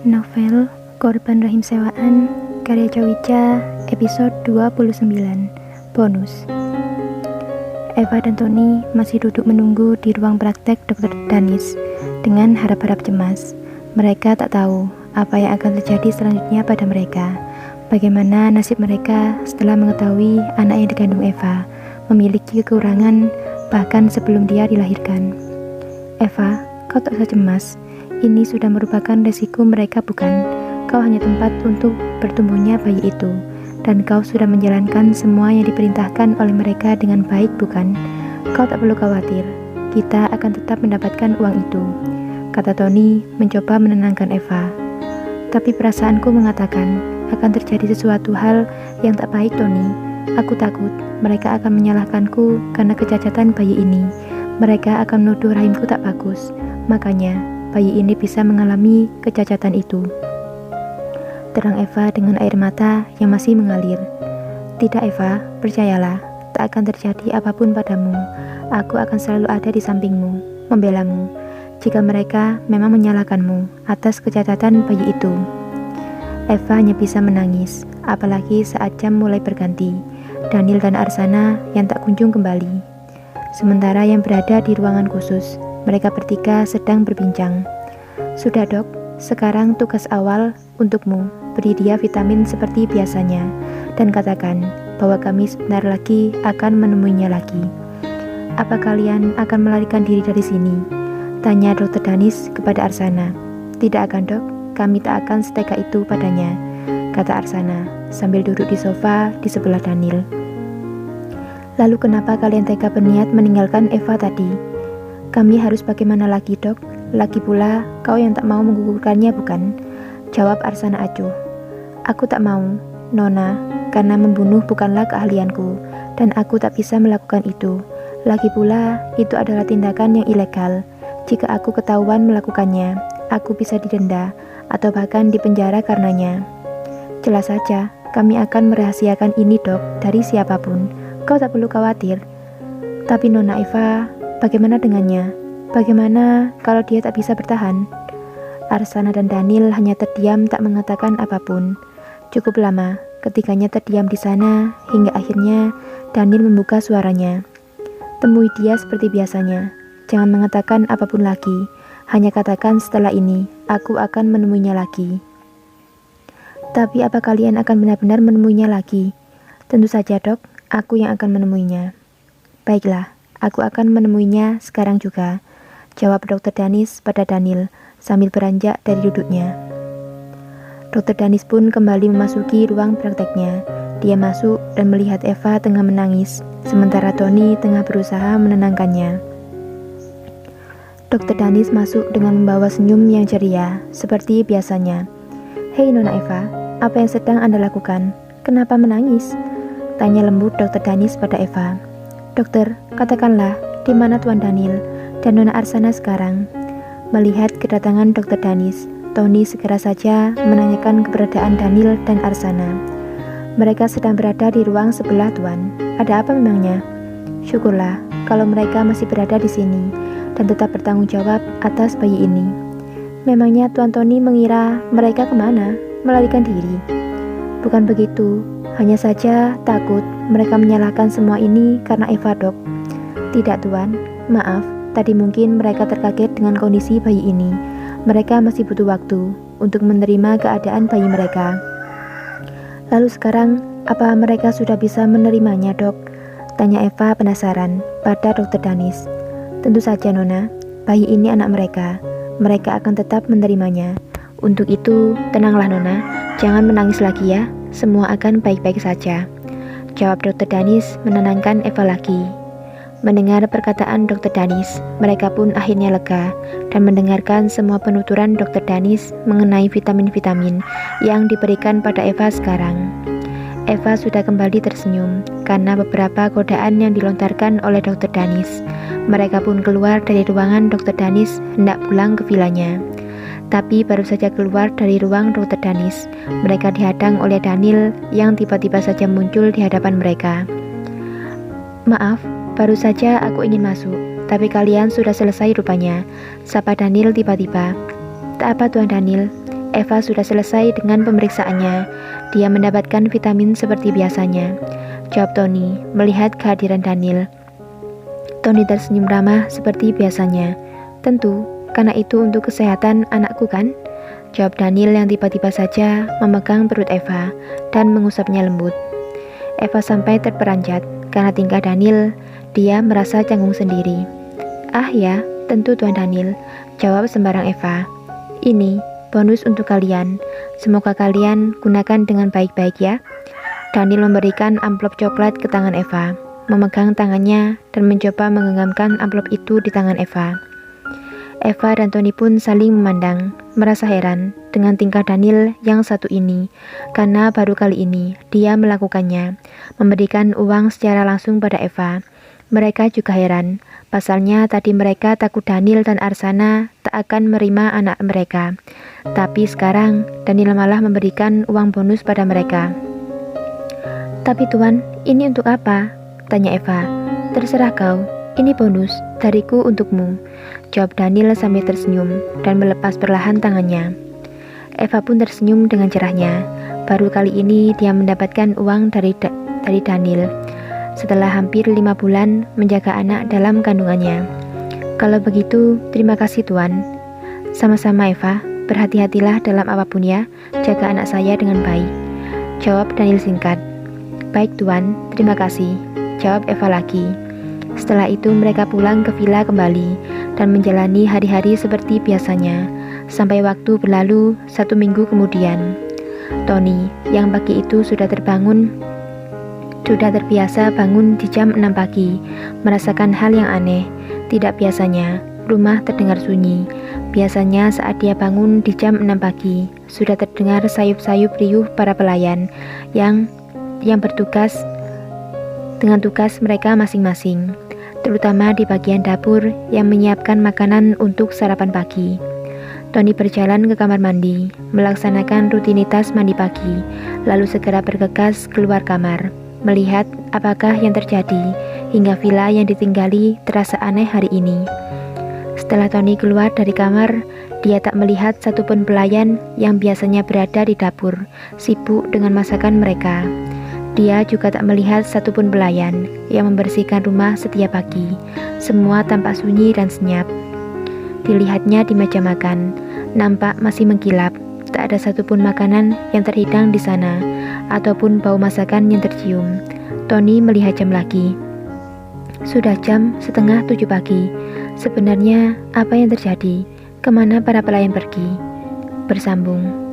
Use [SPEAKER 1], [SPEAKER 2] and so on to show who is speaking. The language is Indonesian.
[SPEAKER 1] Novel Korban Rahim Sewaan karya Cawica episode 29 bonus. Eva dan Tony masih duduk menunggu di ruang praktek Dr. Danis dengan harap-harap cemas. Mereka tak tahu apa yang akan terjadi selanjutnya pada mereka. Bagaimana nasib mereka setelah mengetahui anak yang dikandung Eva memiliki kekurangan bahkan sebelum dia dilahirkan. Eva, kau tak usah cemas. Ini sudah merupakan resiko mereka, bukan? Kau hanya tempat untuk bertumbuhnya bayi itu, dan kau sudah menjalankan semua yang diperintahkan oleh mereka dengan baik, bukan? Kau tak perlu khawatir, kita akan tetap mendapatkan uang itu, kata Tony mencoba menenangkan Eva. Tapi perasaanku mengatakan akan terjadi sesuatu hal yang tak baik, Tony. Aku takut mereka akan menyalahkanku karena kecacatan bayi ini. Mereka akan menuduh rahimku tak bagus, makanya bayi ini bisa mengalami kecacatan itu. Terang Eva dengan air mata yang masih mengalir. Tidak Eva, percayalah, tak akan terjadi apapun padamu. Aku akan selalu ada di sampingmu, membelamu, jika mereka memang menyalahkanmu atas kecacatan bayi itu. Eva hanya bisa menangis, apalagi saat jam mulai berganti. Daniel dan Arsana yang tak kunjung kembali. Sementara yang berada di ruangan khusus, mereka bertiga sedang berbincang. Sudah dok, sekarang tugas awal untukmu, beri dia vitamin seperti biasanya, dan katakan bahwa kami sebentar lagi akan menemuinya lagi. Apa kalian akan melarikan diri dari sini? Tanya Dr. Danis kepada Arsana. Tidak akan dok, kami tak akan seteka itu padanya, kata Arsana sambil duduk di sofa di sebelah Daniel. Lalu kenapa kalian tega berniat meninggalkan Eva tadi? Kami harus bagaimana lagi dok? Lagi pula kau yang tak mau menggugurkannya, bukan? Jawab Arsana acuh. Aku tak mau, Nona, karena membunuh bukanlah keahlianku, dan aku tak bisa melakukan itu. Lagi pula itu adalah tindakan yang ilegal. Jika aku ketahuan melakukannya, aku bisa didenda atau bahkan dipenjara karenanya. Jelas saja, kami akan merahasiakan ini dok dari siapapun. Kau tak perlu khawatir. Tapi Nona Eva, bagaimana dengannya? Bagaimana kalau dia tak bisa bertahan? Arsana dan Daniel hanya terdiam tak mengatakan apapun. Cukup lama, ketiganya terdiam di sana hingga akhirnya Daniel membuka suaranya. Temui dia seperti biasanya. Jangan mengatakan apapun lagi. Hanya katakan setelah ini, aku akan menemuinya lagi. Tapi apa kalian akan benar-benar menemuinya lagi? Tentu saja dok, aku yang akan menemuinya. Baiklah. Aku akan menemuinya sekarang juga, jawab Dr. Danis pada Daniel sambil beranjak dari duduknya. Dr. Danis pun kembali memasuki ruang prakteknya. Dia masuk dan melihat Eva tengah menangis, sementara Tony tengah berusaha menenangkannya. Dr. Danis masuk dengan membawa senyum yang ceria, seperti biasanya. Hei Nona Eva, apa yang sedang Anda lakukan? Kenapa menangis? Tanya lembut Dr. Danis pada Eva. Dokter, katakanlah, di mana Tuan Daniel dan Nona Arsana sekarang? Melihat kedatangan Dr. Danis, Tony segera saja menanyakan keberadaan Daniel dan Arsana. Mereka sedang berada di ruang sebelah Tuan. Ada apa memangnya? Syukurlah kalau mereka masih berada di sini dan tetap bertanggung jawab atas bayi ini. Memangnya Tuan Tony mengira mereka kemana? Melarikan diri? Bukan begitu. Hanya saja takut mereka menyalahkan semua ini karena Eva dok. Tidak Tuan, maaf, tadi mungkin mereka terkaget dengan kondisi bayi ini. Mereka masih butuh waktu untuk menerima keadaan bayi mereka. Lalu sekarang, apa mereka sudah bisa menerimanya dok? Tanya Eva penasaran pada Dr. Danis. Tentu saja Nona, bayi ini anak mereka. Mereka akan tetap menerimanya. Untuk itu, tenanglah Nona, jangan menangis lagi ya. Semua akan baik-baik saja, jawab Dr. Danis menenangkan Eva lagi. Mendengar perkataan Dr. Danis, mereka pun akhirnya lega dan mendengarkan semua penuturan Dr. Danis mengenai vitamin-vitamin yang diberikan pada Eva sekarang. Eva sudah kembali tersenyum karena beberapa godaan yang dilontarkan oleh Dr. Danis. Mereka pun keluar dari ruangan Dr. Danis hendak pulang ke vilanya. Tapi baru saja keluar dari ruang Dr. Danis, mereka dihadang oleh Daniel yang tiba-tiba saja muncul di hadapan mereka. Maaf, baru saja aku ingin masuk, tapi kalian sudah selesai rupanya, sapa Daniel tiba-tiba. Tak apa Tuan Daniel, Eva sudah selesai dengan pemeriksaannya. Dia mendapatkan vitamin seperti biasanya, jawab Tony melihat kehadiran Daniel. Tony tersenyum ramah seperti biasanya. Tentu, karena itu untuk kesehatan anakku kan? Jawab Daniel yang tiba-tiba saja memegang perut Eva dan mengusapnya lembut. Eva sampai terperanjat karena tingkah Daniel. Dia merasa canggung sendiri. Ah ya, tentu Tuan Daniel, jawab sembarang Eva. Ini bonus untuk kalian. Semoga kalian gunakan dengan baik-baik ya. Daniel memberikan amplop coklat ke tangan Eva, memegang tangannya dan mencoba menggenggamkan amplop itu di tangan Eva. Eva dan Tony pun saling memandang, merasa heran dengan tingkah Daniel yang satu ini, karena baru kali ini dia melakukannya, memberikan uang secara langsung pada Eva. Mereka juga heran, pasalnya tadi mereka takut Daniel dan Arsana tak akan menerima anak mereka. Tapi sekarang Daniel malah memberikan uang bonus pada mereka. Tapi Tuan, ini untuk apa? Tanya Eva. Terserah kau, ini bonus dariku untukmu, jawab Daniel sambil tersenyum dan melepas perlahan tangannya. Eva pun tersenyum dengan cerahnya. Baru kali ini dia mendapatkan uang dari Daniel setelah hampir 5 bulan menjaga anak dalam kandungannya. Kalau begitu, terima kasih Tuan. Sama-sama Eva, berhati-hatilah dalam apapun ya, jaga anak saya dengan baik, jawab Daniel singkat. Baik Tuan, terima kasih, jawab Eva lagi. Setelah itu mereka pulang ke villa kembali dan menjalani hari-hari seperti biasanya, sampai waktu berlalu 1 minggu kemudian. Tony, yang pagi itu sudah terbiasa bangun di jam 6 pagi, merasakan hal yang aneh. Tidak biasanya, rumah terdengar sunyi. Biasanya saat dia bangun di jam 6 pagi, sudah terdengar sayup-sayup riuh para pelayan yang bertugas dengan tugas mereka masing-masing, terutama di bagian dapur yang menyiapkan makanan untuk sarapan pagi. Tony berjalan ke kamar mandi, melaksanakan rutinitas mandi pagi, lalu segera bergegas keluar kamar, melihat apakah yang terjadi hingga villa yang ditinggali terasa aneh hari ini. Setelah Tony keluar dari kamar, dia tak melihat satupun pelayan yang biasanya berada di dapur, sibuk dengan masakan mereka. Dia juga tak melihat satupun pelayan yang membersihkan rumah setiap pagi. Semua tampak sunyi dan senyap. Dilihatnya di meja makan, nampak masih mengkilap. Tak ada satupun makanan yang terhidang di sana, ataupun bau masakan yang tercium. Tony melihat jam lagi. Sudah jam 6:30 pagi. Sebenarnya apa yang terjadi? Kemana para pelayan pergi? Bersambung.